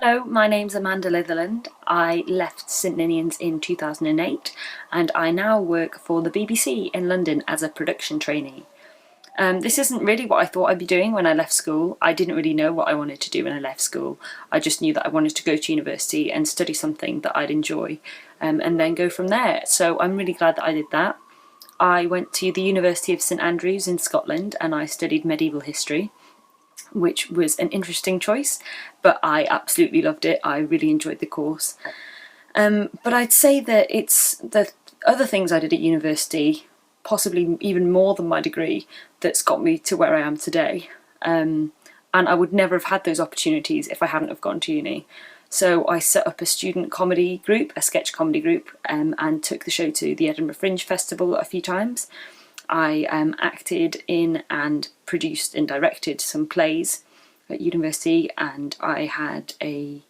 Hello, my name's Amanda Litherland. I left St Ninians in 2008 and I now work for the BBC in London as a production trainee. This isn't really what I thought I'd be doing when I left school. I didn't really know what I wanted to do when I left school. I just knew that I wanted to go to university and study something that I'd enjoy and then go from there. So I'm really glad that I did that. I went to the University of St Andrews in Scotland and I studied medieval history, which was an interesting choice, but I absolutely loved it. I really enjoyed the course. But I'd say that it's the other things I did at university, possibly even more than my degree, that's got me to where I am today. And I would never have had those opportunities if I hadn't have gone to uni. So I set up a student comedy group, a sketch comedy group, and took the show to the Edinburgh Fringe Festival a few times. I acted in and produced and directed some plays at university, and I had a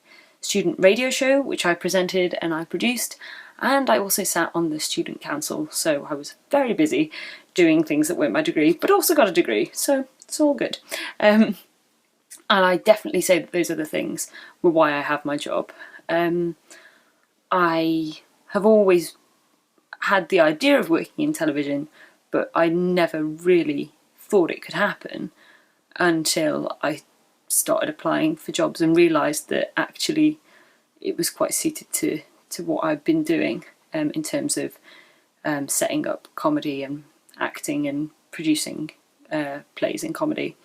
student radio show which I presented and I produced, and I also sat on the student council, so I was very busy doing things that weren't my degree, but also got a degree, so it's all good. And I definitely say that those other things were why I have my job. I have always had the idea of working in television, but I never really thought it could happen until I started applying for jobs and realised that actually it was quite suited to what I've been doing in terms of setting up comedy and acting and producing plays in comedy.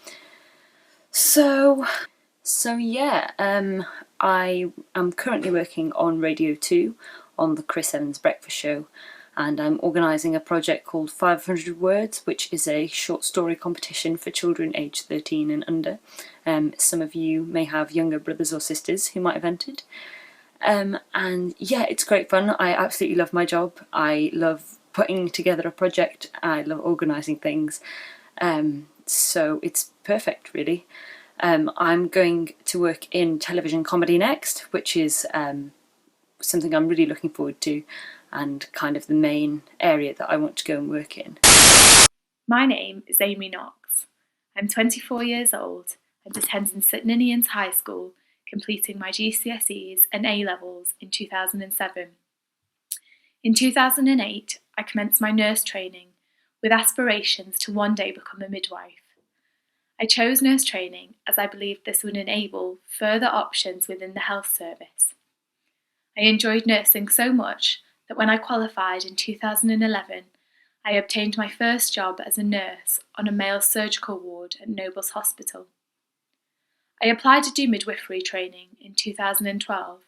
So yeah, I am currently working on Radio 2 on the Chris Evans Breakfast Show, and I'm organising a project called 500 Words, which is a short story competition for children aged 13 and under. Some of you may have younger brothers or sisters who might have entered. And yeah, it's great fun. I absolutely love my job. I love putting together a project. I love organising things. So it's perfect, really. I'm going to work in television comedy next, which is something I'm really looking forward to, and kind of the main area that I want to go and work in. My name is Amy Knox. I'm 24 years old and attending St Ninians High School, completing my GCSEs and A-levels in 2007. In 2008, I commenced my nurse training with aspirations to one day become a midwife. I chose nurse training as I believed this would enable further options within the health service. I enjoyed nursing so much that when I qualified in 2011, I obtained my first job as a nurse on a male surgical ward at Nobles Hospital. I applied to do midwifery training in 2012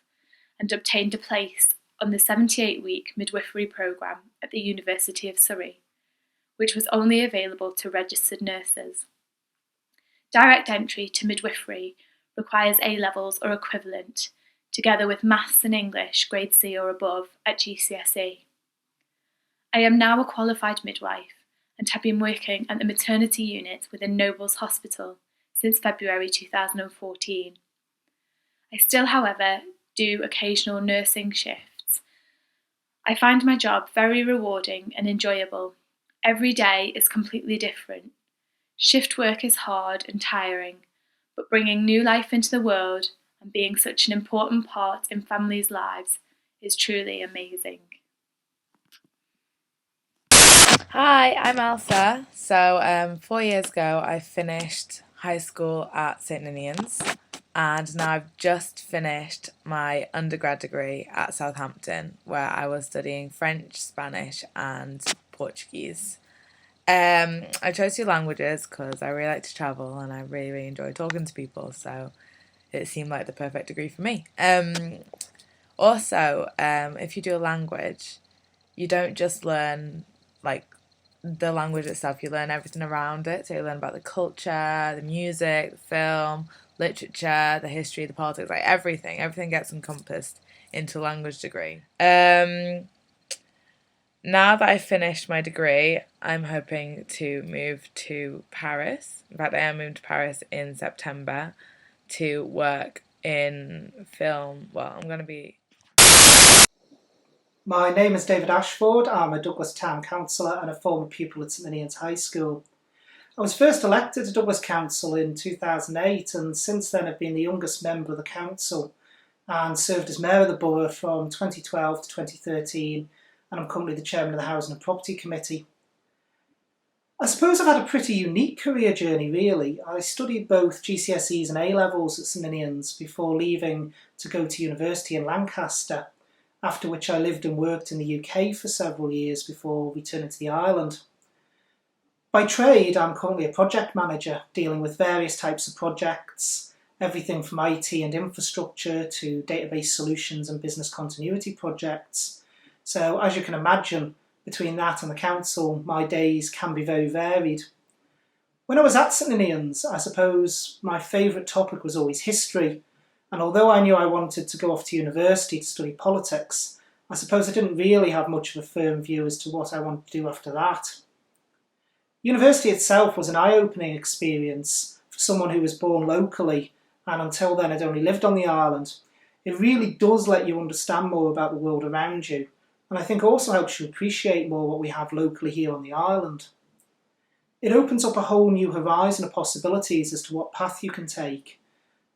and obtained a place on the 78-week midwifery programme at the University of Surrey, which was only available to registered nurses. Direct entry to midwifery requires A-levels or equivalent, together with Maths and English grade C or above at GCSE. I am now a qualified midwife and have been working at the maternity unit within Nobles Hospital since February 2014. I still, however, do occasional nursing shifts. I find my job very rewarding and enjoyable. Every day is completely different. Shift work is hard and tiring, but bringing new life into the world and being such an important part in families' lives is truly amazing. Hi, I'm Elsa. So 4 years ago I finished high school at St Ninians, and now I've just finished my undergrad degree at Southampton, where I was studying French, Spanish and Portuguese. I chose two languages because I really like to travel and I really, really enjoy talking to people, so it seemed like the perfect degree for me. Also, if you do a language, you don't just learn like the language itself, you learn everything around it. So you learn about the culture, the music, the film, literature, the history, the politics, like everything gets encompassed into a language degree. Now that I've finished my degree, I'm hoping to move to Paris. In fact, I am moving to Paris in September to work in film. Well, I'm going to be... My name is David Ashford. I'm a Douglas Town Councillor and a former pupil at St Ninians High School. I was first elected to Douglas Council in 2008, and since then I've been the youngest member of the council, and served as Mayor of the Borough from 2012 to 2013, and I'm currently the Chairman of the Housing and Property Committee. I suppose I've had a pretty unique career journey, really. I studied both GCSEs and A-levels at St Ninians before leaving to go to university in Lancaster, after which I lived and worked in the UK for several years before returning to the island. By trade, I'm currently a project manager, dealing with various types of projects, everything from IT and infrastructure to database solutions and business continuity projects. So, as you can imagine, between that and the council, my days can be very varied. When I was at St Ninians, I suppose my favourite topic was always history, and although I knew I wanted to go off to university to study politics, I suppose I didn't really have much of a firm view as to what I wanted to do after that. University itself was an eye-opening experience for someone who was born locally and until then had only lived on the island. It really does let you understand more about the world around you, and I think also helps you appreciate more what we have locally here on the island. It opens up a whole new horizon of possibilities as to what path you can take,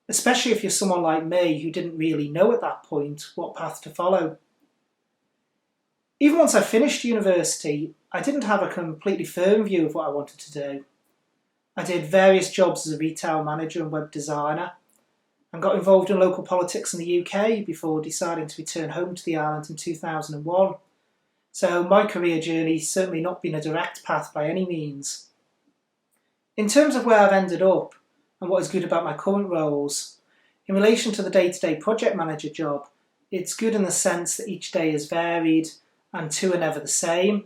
especially if you're someone like me who didn't really know at that point what path to follow. Even once I finished university, I didn't have a completely firm view of what I wanted to do. I did various jobs as a retail manager and web designer, and got involved in local politics in the UK before deciding to return home to the island in 2001. So my career journey's certainly not been a direct path by any means. In terms of where I've ended up and what is good about my current roles, in relation to the day-to-day project manager job, it's good in the sense that each day is varied and two are never the same.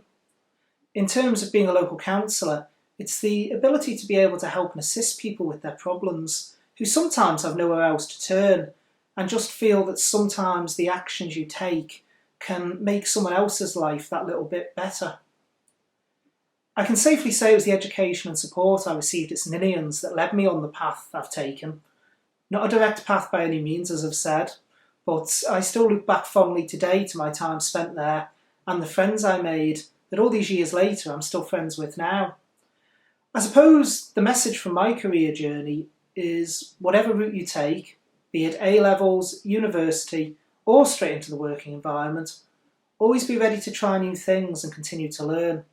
In terms of being a local councillor, it's the ability to be able to help and assist people with their problems, who sometimes have nowhere else to turn, and just feel that sometimes the actions you take can make someone else's life that little bit better. I can safely say it was the education and support I received at St Ninians that led me on the path I've taken. Not a direct path by any means, as I've said, but I still look back fondly today to my time spent there and the friends I made that all these years later I'm still friends with now. I suppose the message from my career journey is whatever route you take, be it A-levels, university, or straight into the working environment, always be ready to try new things and continue to learn.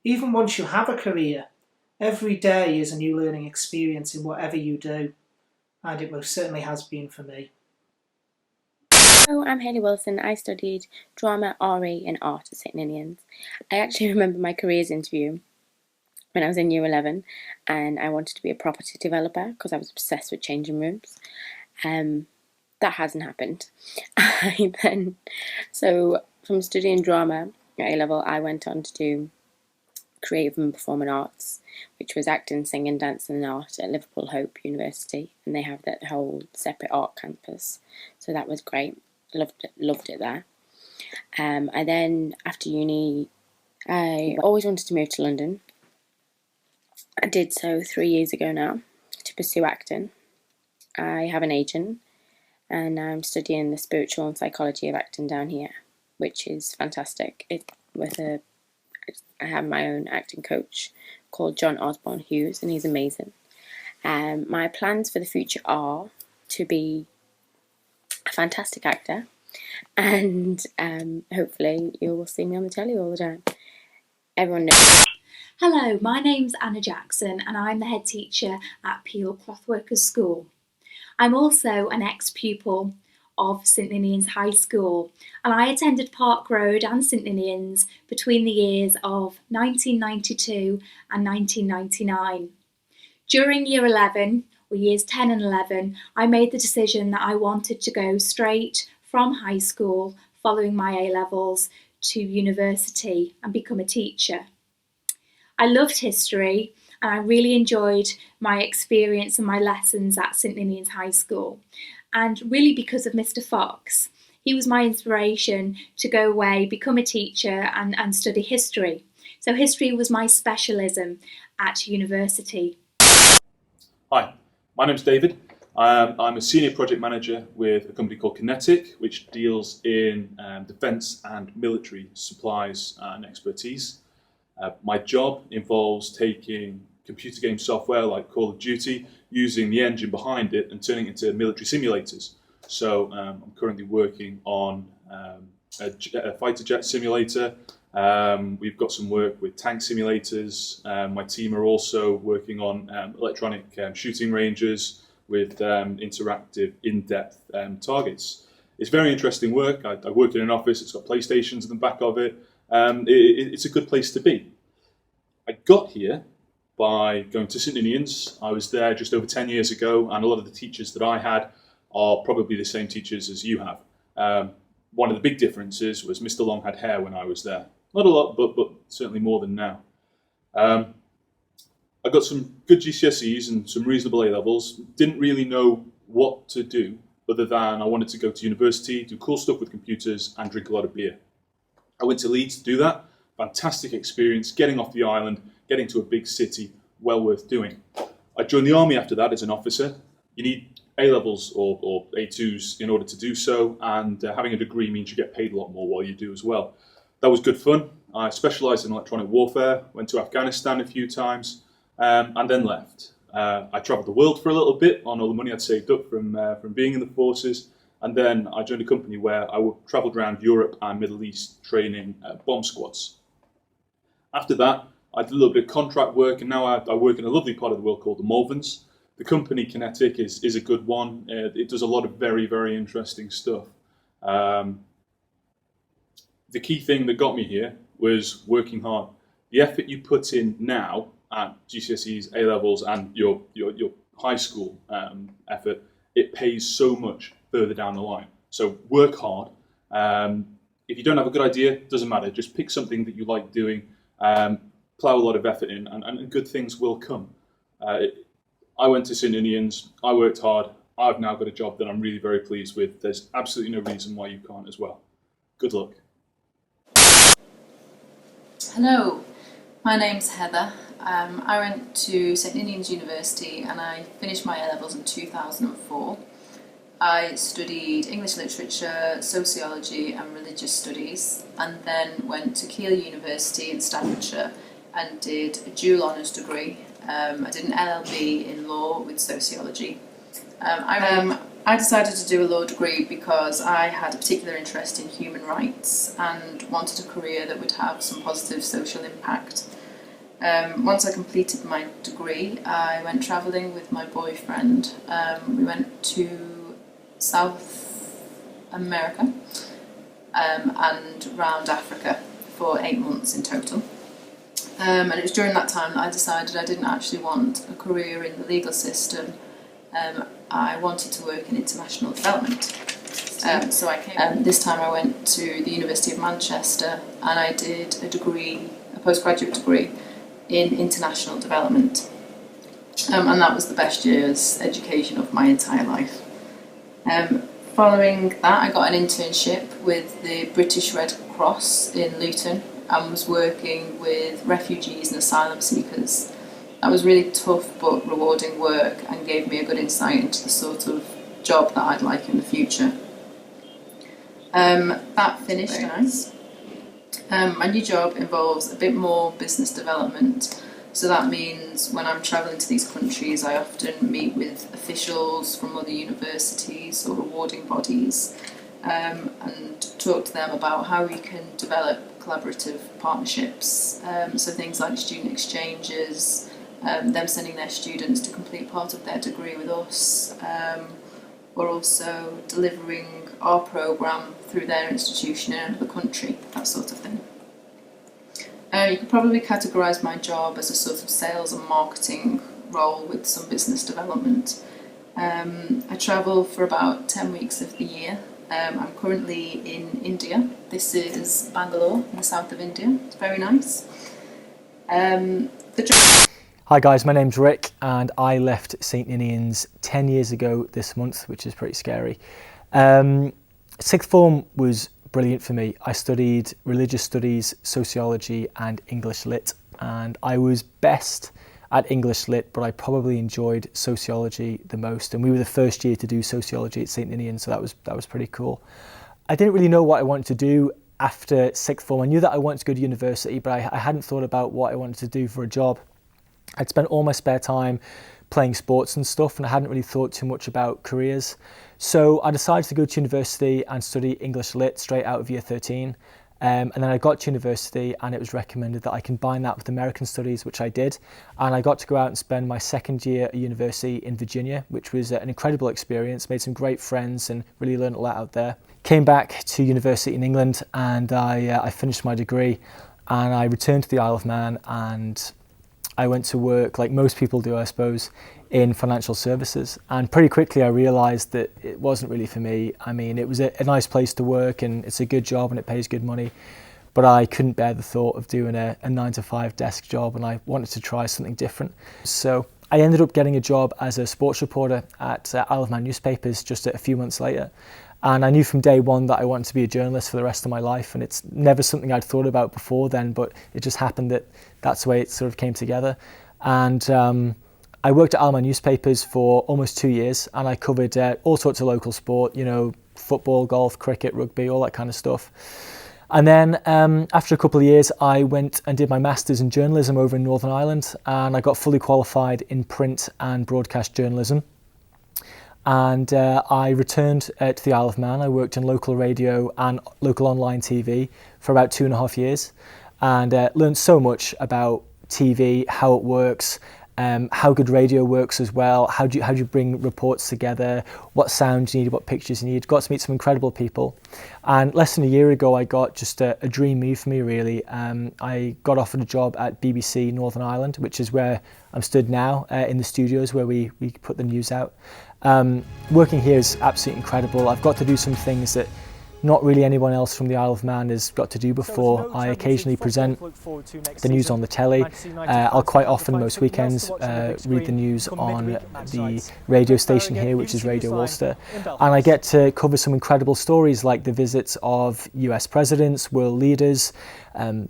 Even once you have a career, every day is a new learning experience in whatever you do, and it most certainly has been for me. Hello, I'm Hayley Wilson. I studied drama, RE and art at St Ninians. I actually remember my careers interview when I was in year 11 and I wanted to be a property developer because I was obsessed with changing rooms. That hasn't happened. So from studying drama at A-level, I went on to do creative and performing arts, which was acting, singing, dancing and art at Liverpool Hope University, and they have that whole separate art campus, so that was great. Loved it there. I then, after uni, I always wanted to move to London. I did so 3 years ago now to pursue acting. I have an agent and I'm studying the spiritual and psychology of acting down here, which is fantastic. I have my own acting coach called John Osborne Hughes, and he's amazing. My plans for the future are to be a fantastic actor, and hopefully you will see me on the telly all the time. Everyone knows. Hello, my name's Anna Jackson and I'm the head teacher at Peel Clothworkers School. I'm also an ex-pupil of St Ninians High School, and I attended Park Road and St Ninians between the years of 1992 and 1999. During year 11, or years 10 and 11, I made the decision that I wanted to go straight from high school following my A-levels to university and become a teacher. I loved history and I really enjoyed my experience and my lessons at St Ninians High School, and really because of Mr Fox. He was my inspiration to go away, become a teacher and study history. So history was my specialism at university. Hi, my name's David. I'm a senior project manager with a company called Kinetic, which deals in defence and military supplies and expertise. My job involves taking computer game software like Call of Duty, using the engine behind it and turning it into military simulators. So I'm currently working on a fighter jet simulator. We've got some work with tank simulators. My team are also working on electronic shooting ranges with interactive, in-depth targets. It's very interesting work. I work in an office. It's got PlayStations in the back of it. It's a good place to be. I got here by going to St Ninians. I was there just over 10 years ago, and a lot of the teachers that I had are probably the same teachers as you have. One of the big differences was Mr. Long had hair when I was there. Not a lot, but certainly more than now. I got some good GCSEs and some reasonable A-levels. Didn't really know what to do other than I wanted to go to university, do cool stuff with computers, and drink a lot of beer. I went to Leeds to do that. Fantastic experience, getting off the island, getting to a big city, well worth doing. I joined the army after that as an officer. You need A-levels or A2s in order to do so, and having a degree means you get paid a lot more while you do as well. That was good fun. I specialised in electronic warfare, went to Afghanistan a few times, and then left. I travelled the world for a little bit on all the money I'd saved up from being in the forces, and then I joined a company where I travelled around Europe and Middle East training bomb squads. After that, I did a little bit of contract work, and now I work in a lovely part of the world called the Malverns. The company Kinetic is a good one. It does a lot of very, very interesting stuff. The key thing that got me here was working hard. The effort you put in now at GCSEs, A-levels, and your high school effort, it pays so much further down the line. So work hard. If you don't have a good idea, it doesn't matter. Just pick something that you like doing, plow a lot of effort in, and good things will come. I went to St Ninians, I worked hard, I've now got a job that I'm really very pleased with. There's absolutely no reason why you can't as well. Good luck. Hello, my name's Heather. I went to St Ninians University and I finished my A-levels in 2004. I studied English literature, sociology and religious studies, and then went to Keele University in Staffordshire and did a dual honours degree. I did an LLB in law with sociology. I decided to do a law degree because I had a particular interest in human rights and wanted a career that would have some positive social impact. Once I completed my degree, I went travelling with my boyfriend. We went to South America and round Africa for 8 months in total. And it was during that time that I decided I didn't actually want a career in the legal system. I wanted to work in international development. So I came. This time I went to the University of Manchester and I did a postgraduate degree in international development. And that was the best year's education of my entire life. Following that, I got an internship with the British Red Cross in Luton and was working with refugees and asylum seekers. That was really tough but rewarding work and gave me a good insight into the sort of job that I'd like in the future. That finished nice. My new job involves a bit more business development, so that means when I'm travelling to these countries I often meet with officials from other universities or awarding bodies and talk to them about how we can develop collaborative partnerships, so things like student exchanges, them sending their students to complete part of their degree with us, or also delivering our programme through their institution in another country, that sort of thing. You could probably categorise my job as a sort of sales and marketing role with some business development. I travel for about 10 weeks of the year. I'm currently in India. This is Bangalore in the south of India. It's very nice. Hi guys, my name's Rick and I left St Ninians 10 years ago this month, which is pretty scary. Sixth form was brilliant for me. I studied religious studies, sociology and English lit, and I was best at English lit, but I probably enjoyed sociology the most, and we were the first year to do sociology at St Ninians, so that was pretty cool. I didn't really know what I wanted to do after sixth form. I knew that I wanted to go to university, but I hadn't thought about what I wanted to do for a job. I'd spent all my spare time playing sports and stuff, and I hadn't really thought too much about careers. So I decided to go to university and study English Lit straight out of year 13. And then I got to university and it was recommended that I combine that with American studies, which I did. And I got to go out and spend my second year at university in Virginia, which was an incredible experience, made some great friends and really learned a lot out there. Came back to university in England and I finished my degree, and I returned to the Isle of Man, and I went to work, like most people do, I suppose, in financial services. And pretty quickly I realised that it wasn't really for me. I mean, it was a nice place to work and it's a good job and it pays good money, but I couldn't bear the thought of doing a 9-to-5 desk job, and I wanted to try something different. So I ended up getting a job as a sports reporter at Isle of Man newspapers just a few months later. And I knew from day one that I wanted to be a journalist for the rest of my life, and it's never something I'd thought about before then, but it just happened that that's the way it sort of came together. And I worked at Isle of Man newspapers for almost 2 years, and I covered all sorts of local sport, you know, football, golf, cricket, rugby, all that kind of stuff. And then after a couple of years, I went and did my Masters in journalism over in Northern Ireland, and I got fully qualified in print and broadcast journalism. And I returned to the Isle of Man. I worked in local radio and local online TV for about 2.5 years, and learned so much about TV, how it works, how good radio works as well, how do you bring reports together, what sound you need, what pictures you need. Got to meet some incredible people. And less than a year ago, I got just a dream move for me, really. I got offered a job at BBC Northern Ireland, which is where I'm stood now, in the studios where we put the news out. Working here is absolutely incredible. I've got to do some things that not really anyone else from the Isle of Man has got to do before. I occasionally present the news on the telly. I'll quite often, most weekends, read the news on the radio station here, which is Radio Ulster. And I get to cover some incredible stories like the visits of US presidents, world leaders,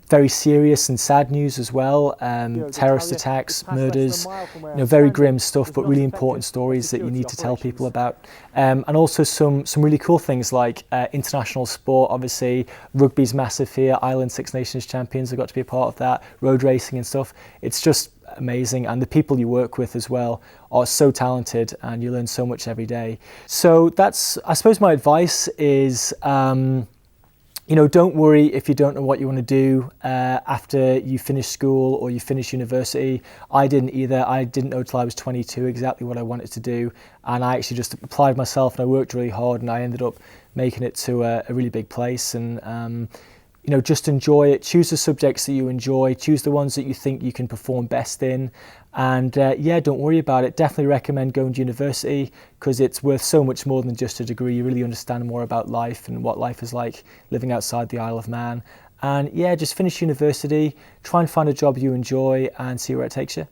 very serious and sad news as well, terrorist attacks, murders, very grim stuff, but really important stories that you need to tell people about. And also some really cool things like international sport. Obviously, rugby's massive here. Ireland Six Nations champions, I got to be a part of that. Road racing and stuff. It's just amazing, and the people you work with as well are so talented, and you learn so much every day. So that's, I suppose, my advice is, don't worry if you don't know what you want to do after you finish school or you finish university. I didn't either. I didn't know till I was 22 exactly what I wanted to do, and I actually just applied myself and I worked really hard, and I ended up making it to a really big place. And just enjoy it. Choose the subjects that you enjoy. Choose the ones that you think you can perform best in. And don't worry about it. Definitely recommend going to university, because it's worth so much more than just a degree. You really understand more about life and what life is like living outside the Isle of Man. And just finish university, try and find a job you enjoy and see where it takes you.